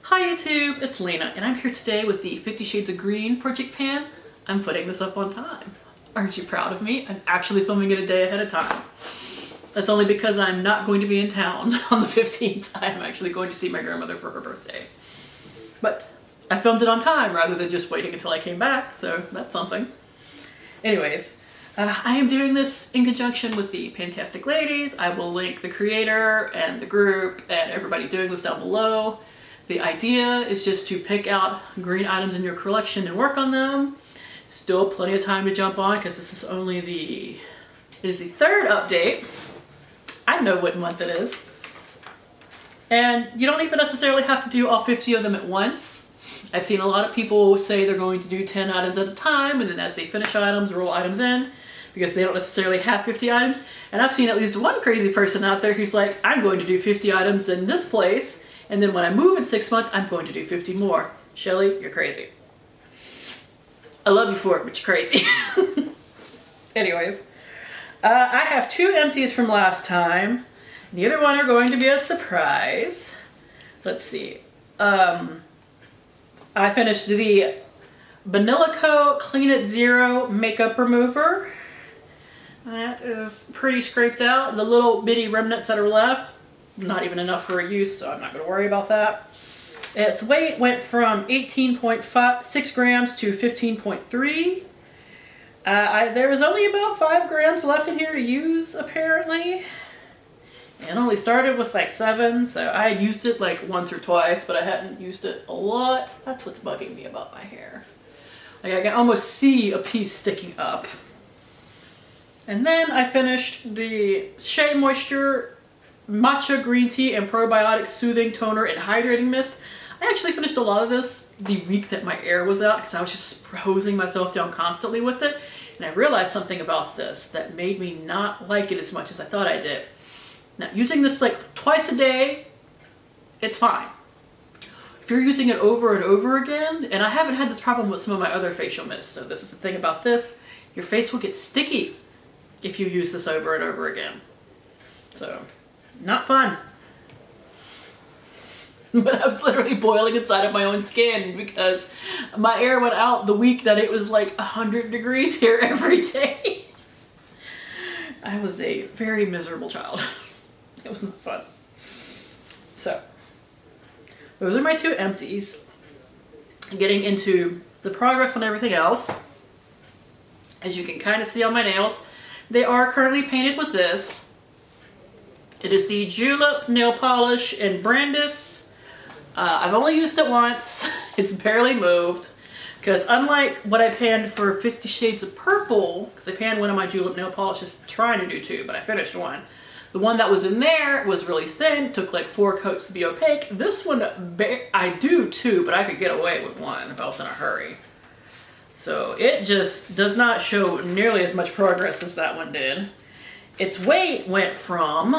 Hi YouTube, it's Lena, and I'm here today with the 50 Shades of Green project pan. I'm putting this up on time. Aren't you proud of me? I'm actually filming it a day ahead of time. That's only because I'm not going to be in town on the 15th. I'm actually going to see my grandmother for her birthday. But I filmed it on time rather than just waiting until I came back, so that's something. Anyways, I am doing this in conjunction with the PANtastic ladies. I will link the creator and the group and everybody doing this down below. The idea is just to pick out green items in your collection and work on them. Still plenty of time to jump on because this is only it is the third update. I know what month it is. And you don't even necessarily have to do all 50 of them at once. I've seen a lot of people say they're going to do 10 items at a time, and then as they finish items, roll items in because they don't necessarily have 50 items. And I've seen at least one crazy person out there who's like, I'm going to do 50 items in this place, and then when I move in 6 months, I'm going to do 50 more. Shelly, you're crazy. I love you for it, but you're crazy. Anyways, I have two empties from last time. Neither one are going to be a surprise. Let's see. I finished the Vanilla Co. Clean It Zero Makeup Remover. That is pretty scraped out. The little bitty remnants that are left, not even enough for a use, so I'm not going to worry about that. Its weight went from 18.6 grams to 15.3. There was only about 5 grams left in here to use, apparently. And only started with like 7, so I had used it like once or twice, but I hadn't used it a lot. That's what's bugging me about my hair. Like I can almost see a piece sticking up. And then I finished the Shea Moisture Matcha Green Tea and Probiotic Soothing Toner and Hydrating Mist. I actually finished a lot of this the week that my air was out because I was just hosing myself down constantly with it. And I realized something about this that made me not like it as much as I thought I did. Now, using this like twice a day, it's fine. If you're using it over and over again, and I haven't had this problem with some of my other facial mists, so this is the thing about this, your face will get sticky if you use this over and over again. So, not fun. But I was literally boiling inside of my own skin because my air went out the week that it was like 100 degrees here every day. I was a very miserable child. It wasn't fun. So, those are my two empties. Getting into the progress on everything else. As you can kind of see on my nails, they are currently painted with this. It is the Julep nail polish in Brandis. I've only used it once. It's barely moved. Because unlike what I panned for 50 Shades of Purple, because I panned one of my Julep nail polishes trying to do 2, but I finished one. The one that was in there was really thin, took like 4 coats to be opaque. This one, I do 2, but I could get away with 1 if I was in a hurry. So it just does not show nearly as much progress as that one did. Its weight went from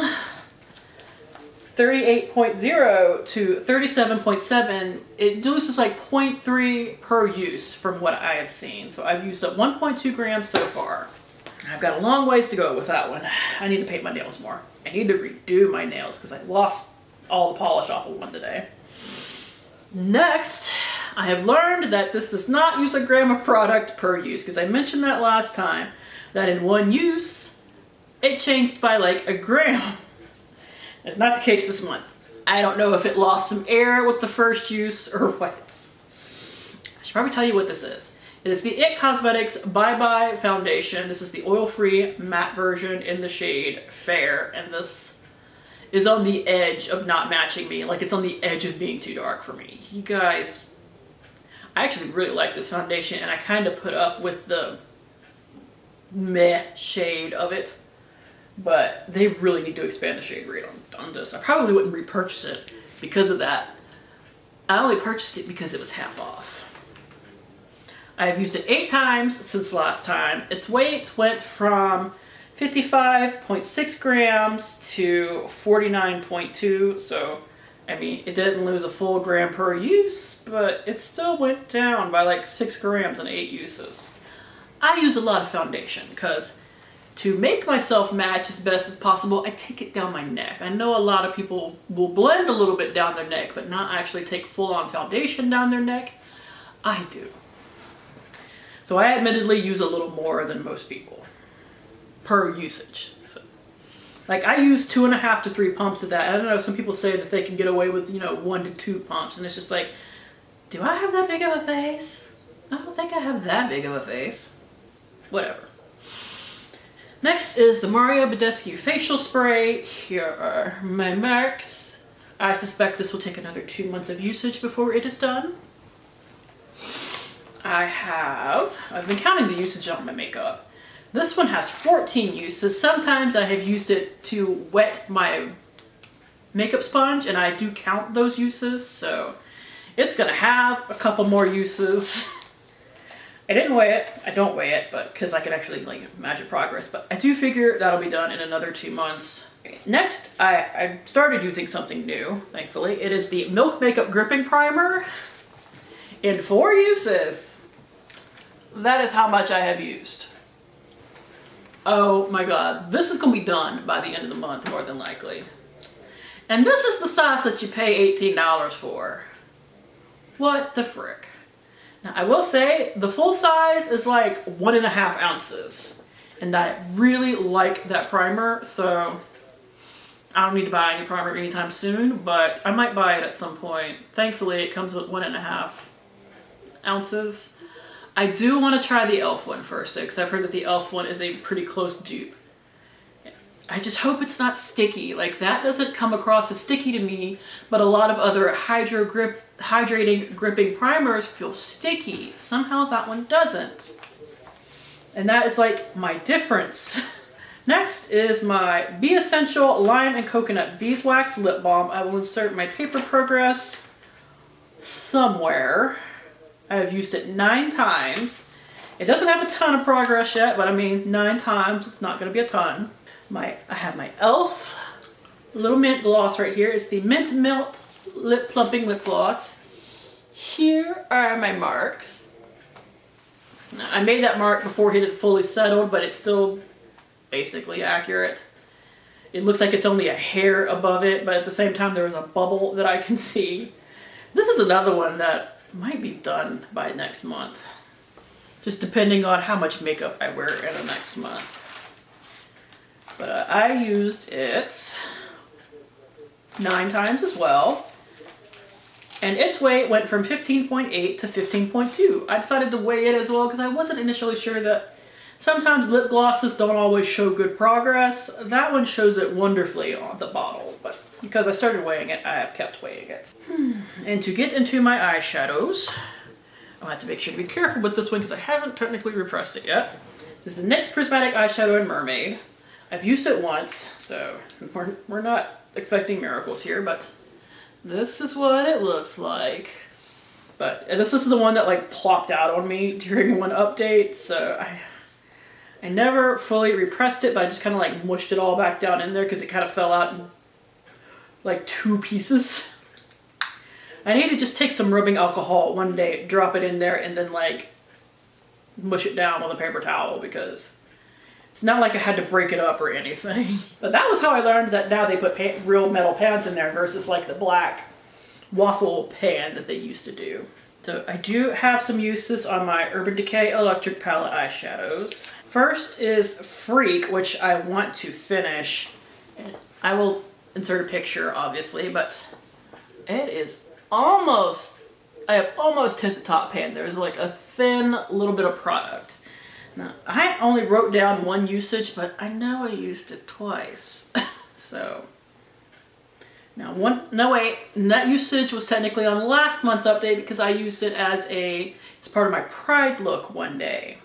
38.0 to 37.7. It loses like 0.3 per use from what I have seen. So I've used up 1.2 grams so far. I've got a long ways to go with that one. I need to paint my nails more. I need to redo my nails because I lost all the polish off of one today. Next, I have learned that this does not use a gram of product per use because I mentioned that last time, that in one use, it changed by like a gram. It's not the case this month. I don't know if it lost some air with the first use or what. I should probably tell you what this is. It is the IT Cosmetics Bye Bye Foundation. This is the oil-free matte version in the shade Fair, and this is on the edge of not matching me. Like, it's on the edge of being too dark for me. You guys, I actually really like this foundation, and I kind of put up with the meh shade of it. But they really need to expand the shade rate on this. I probably wouldn't repurchase it because of that. I only purchased it because it was half off. I have used it 8 times since last time. Its weight went from 55.6 grams to 49.2. So, I mean, it didn't lose a full gram per use, but it still went down by like 6 grams in 8 uses. I use a lot of foundation because To make myself match as best as possible, I take it down my neck. I know a lot of people will blend a little bit down their neck, but not actually take full-on foundation down their neck. I do. So I admittedly use a little more than most people per usage. So, like I use 2.5 to 3 pumps of that. I don't know, some people say that they can get away with, 1 to 2 pumps, and it's just like, do I have that big of a face? I don't think I have that big of a face. Whatever. Next is the Badescu facial spray. Here are my marks. I suspect this will take another 2 months of usage before it is done. I've been counting the usage on my makeup. This one has 14 uses. Sometimes I have used it to wet my makeup sponge, and I do count those uses, so it's gonna have a couple more uses. I didn't weigh it. I don't weigh it, but because I can actually measure progress. But I do figure that'll be done in another 2 months. Next, I started using something new, thankfully. It is the Milk Makeup Gripping Primer in 4 uses. That is how much I have used. Oh my god, this is gonna be done by the end of the month, more than likely. And this is the size that you pay $18 for. What the frick? Now, I will say the full size is like 1.5 ounces, and I really like that primer, so I don't need to buy any primer anytime soon, but I might buy it at some point. Thankfully, it comes with 1.5 ounces. I do want to try the e.l.f. one first, though, because I've heard that the e.l.f. one is a pretty close dupe. I just hope it's not sticky. Like, that doesn't come across as sticky to me, but a lot of other hydrating gripping primers feel sticky. Somehow that one doesn't. And that is like my difference. Next is my Be Essential Lime and Coconut Beeswax Lip Balm. I will insert my paper progress somewhere. I have used it 9 times. It doesn't have a ton of progress yet, but I mean 9 times, it's not going to be a ton. I have my e.l.f. little mint gloss right here. It's the Mint Melt Lip Plumping Lip Gloss. Here are my marks. Now, I made that mark before it had fully settled, but it's still basically accurate. It looks like it's only a hair above it, but at the same time there is a bubble that I can see. This is another one that might be done by next month. Just depending on how much makeup I wear in the next month. But I used it 9 times as well. And its weight went from 15.8 to 15.2. I decided to weigh it as well because I wasn't initially sure that sometimes lip glosses don't always show good progress. That one shows it wonderfully on the bottle, but because I started weighing it, I have kept weighing it. And to get into my eyeshadows, I'll have to make sure to be careful with this one because I haven't technically repressed it yet. This is the NYX Prismatic eyeshadow in Mermaid. I've used it once, so we're not expecting miracles here, but this is what it looks like. But this is the one that like plopped out on me during one update, so I never fully repressed it, but I just kind of like mushed it all back down in there because it kind of fell out in like 2 pieces. I need to just take some rubbing alcohol one day, drop it in there, and then like mush it down with a paper towel because it's not like I had to break it up or anything. But that was how I learned that now they put real metal pans in there versus like the black waffle pan that they used to do. So I do have some uses on my Urban Decay Electric Palette eyeshadows. First is Freak, which I want to finish. I will insert a picture, obviously, but it is almost, I have almost hit the top pan. There's like a thin little bit of product. Now, I only wrote down 1 usage, but I know I used it twice. So, now that usage was technically on last month's update because I used it as part of my Pride look one day.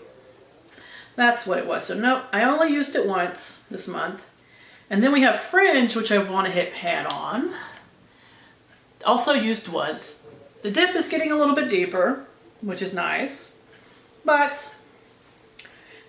That's what it was. So no, I only used it once this month. And then we have Fringe, which I want to hit pan on. Also used once. The dip is getting a little bit deeper, which is nice. But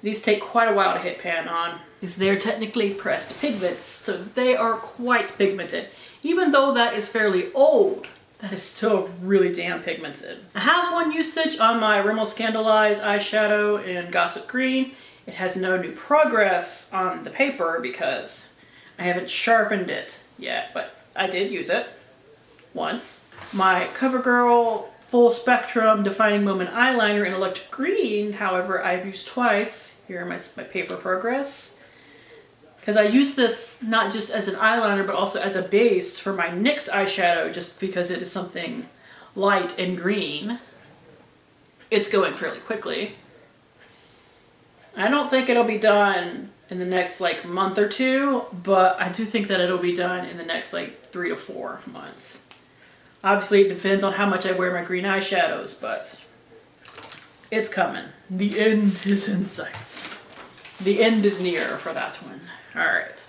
these take quite a while to hit pan on because they're technically pressed pigments, so they are quite pigmented. Even though that is fairly old, that is still really damn pigmented. I have 1 usage on my Rimmel Scandalize eyeshadow in Gossip Green. It has no new progress on the paper because I haven't sharpened it yet, but I did use it once. My CoverGirl Full Spectrum Defining Moment Eyeliner in Electric Green, however, I've used twice. Here are my paper progress. Because I use this not just as an eyeliner, but also as a base for my NYX eyeshadow, just because it is something light and green. It's going fairly quickly. I don't think it'll be done in the next like month or two, but I do think that it'll be done in the next like 3 to 4 months. Obviously it depends on how much I wear my green eyeshadows, but it's coming. The end is in sight. The end is near for that one. All right,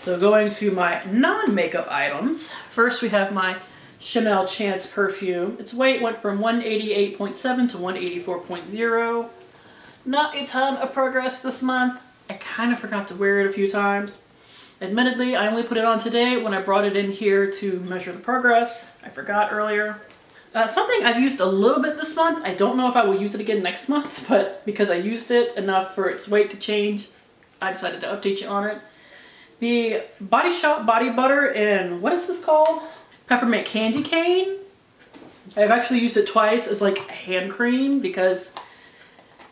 so going to my non-makeup items. First we have my Chanel Chance perfume. Its weight went from 188.7 to 184.0. Not a ton of progress this month. I kind of forgot to wear it a few times. Admittedly, I only put it on today when I brought it in here to measure the progress. I forgot earlier. Something I've used a little bit this month. I don't know if I will use it again next month, but because I used it enough for its weight to change, I decided to update you on it. The Body Shop Body Butter in, what is this called? Peppermint Candy Cane. I've actually used it twice as like a hand cream because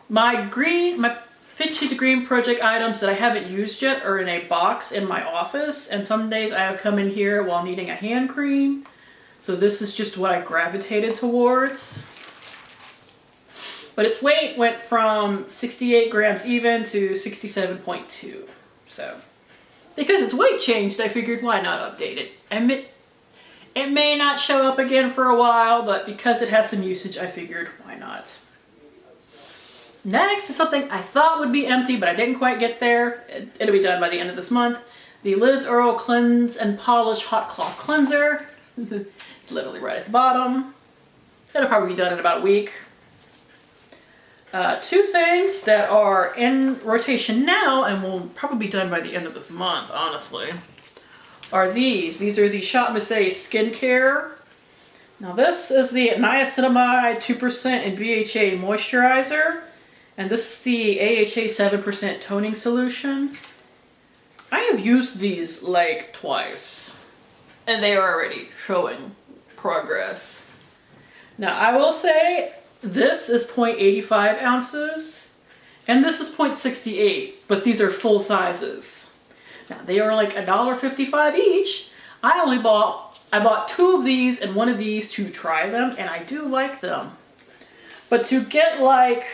my 50 Shades of Green project items that I haven't used yet are in a box in my office, and some days I have come in here while needing a hand cream. So this is just what I gravitated towards. But its weight went from 68 grams even to 67.2. So, because its weight changed, I figured why not update it. It may not show up again for a while, but because it has some usage, I figured why not. Next is something I thought would be empty, but I didn't quite get there. It'll be done by the end of this month. The Liz Earle Cleanse and Polish Hot Cloth Cleanser. It's literally right at the bottom. It'll probably be done in about a week. Two things that are in rotation now and will probably be done by the end of this month, honestly, are these. These are the Shop Missy Skincare. Now this is the Niacinamide 2% and BHA Moisturizer. And this is the AHA 7% Toning Solution. I have used these like twice, and they are already showing progress. Now I will say, this is 0.85 ounces, and this is 0.68, but these are full sizes. Now they are like $1.55 each. I bought 2 of these and 1 of these to try them, and I do like them. But to get like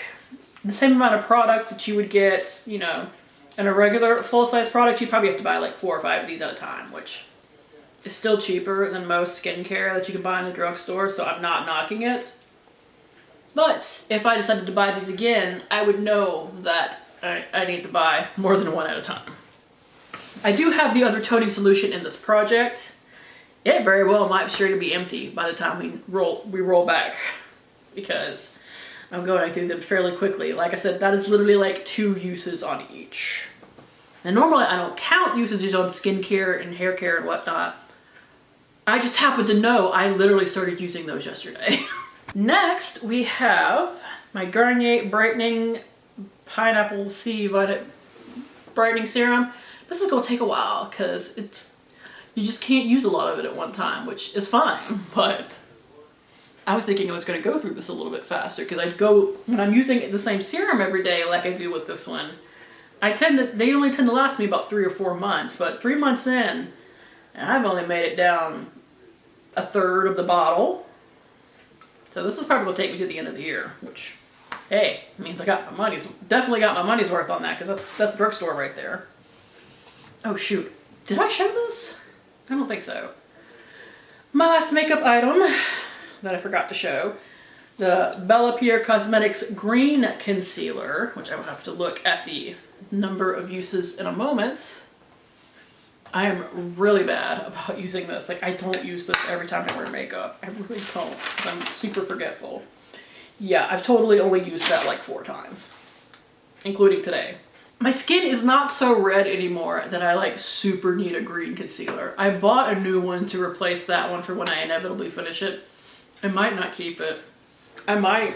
the same amount of product that you would get, you know, in a regular full-size product, you'd probably have to buy like 4 or 5 of these at a time, which is still cheaper than most skincare that you can buy in the drugstore, so I'm not knocking it. But if I decided to buy these again, I would know that I need to buy more than 1 at a time. I do have the other toning solution in this project. It very well might be sure to be empty by the time we roll back, because I'm going through them fairly quickly. Like I said, that is literally like 2 uses on each. And normally I don't count usages on skincare and hair care and whatnot. I just happen to know I literally started using those yesterday. Next, we have my Garnier Brightening Pineapple C Vita Brightening Serum. This is going to take a while because you just can't use a lot of it at one time, which is fine, but I was thinking I was going to go through this a little bit faster because when I'm using the same serum every day like I do with this one, they only tend to last me about 3 or 4 months, but 3 months in, and I've only made it down 1/3 of the bottle. So this is probably going to take me to the end of the year, which, hey, means I definitely got my money's worth on that, because that's drugstore right there. Oh shoot, did I show this? I don't think so. My last makeup item that I forgot to show, the Bellapierre Cosmetics Green Concealer, which I will have to look at the number of uses in a moment. I am really bad about using this. Like, I don't use this every time I wear makeup. I really don't. I'm super forgetful. Yeah, I've totally only used that like 4 times, including today. My skin is not so red anymore that I like super need a green concealer. I bought a new one to replace that one for when I inevitably finish it. I might not keep it. I might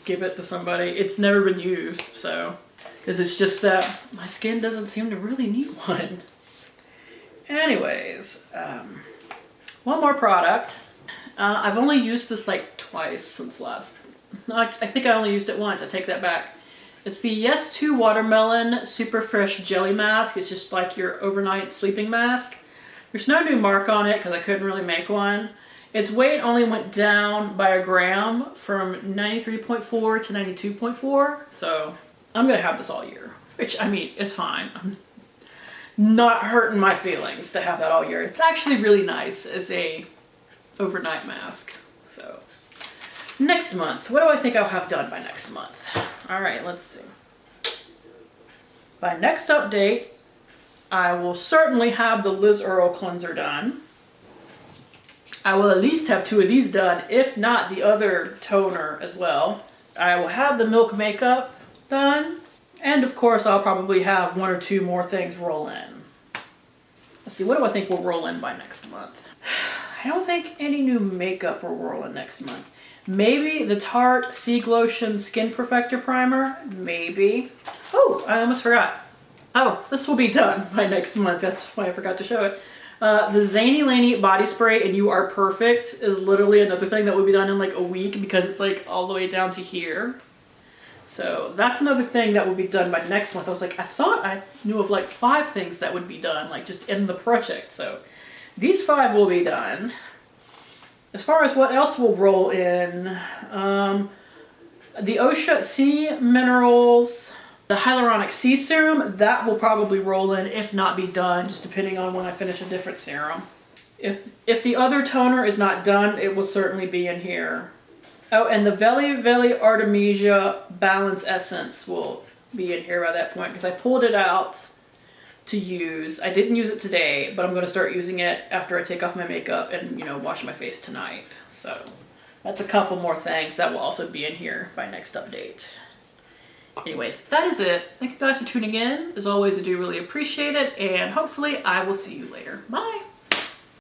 give it to somebody. It's never been used, so Because it's just that my skin doesn't seem to really need one. Anyways, one more product. I've only used this like twice since last. I think I only used it once. I take that back. It's the Yes 2 Watermelon Super Fresh Jelly Mask. It's just like your overnight sleeping mask. There's no new mark on it because I couldn't really make one. Its weight only went down by a gram from 93.4 to 92.4. So I'm going to have this all year, which I mean, it's fine. I'm not hurting my feelings to have that all year. It's actually really nice as a overnight mask. So next month, what do I think I'll have done by next month? All right, let's see. By next update, I will certainly have the Liz Earle cleanser done. I will at least have 2 of these done, if not the other toner as well. I will have the Milk Makeup done. And of course, I'll probably have 1 or 2 more things roll in. Let's see, what do I think will roll in by next month? I don't think any new makeup will roll in next month. Maybe the Tarte Sea Glotion Skin Perfector Primer. Maybe. Oh, I almost forgot. Oh, this will be done by next month. That's why I forgot to show it. The Zany Laney Body Spray and You Are Perfect is literally another thing that will be done in like a week because it's like all the way down to here. So that's another thing that will be done by next month. I was like, I thought I knew of like 5 things that would be done, like just in the project. So these 5 will be done. As far as what else will roll in, the Osha Sea Minerals, the Hyaluronic Sea Serum, that will probably roll in, if not be done, just depending on when I finish a different serum. If the other toner is not done, it will certainly be in here. Oh, and the Veli Artemisia Balance Essence will be in here by that point because I pulled it out to use. I didn't use it today, but I'm going to start using it after I take off my makeup and, you know, wash my face tonight. So that's a couple more things that will also be in here by next update. Anyways, that is it. Thank you guys for tuning in. As always, I do really appreciate it, and hopefully I will see you later. Bye!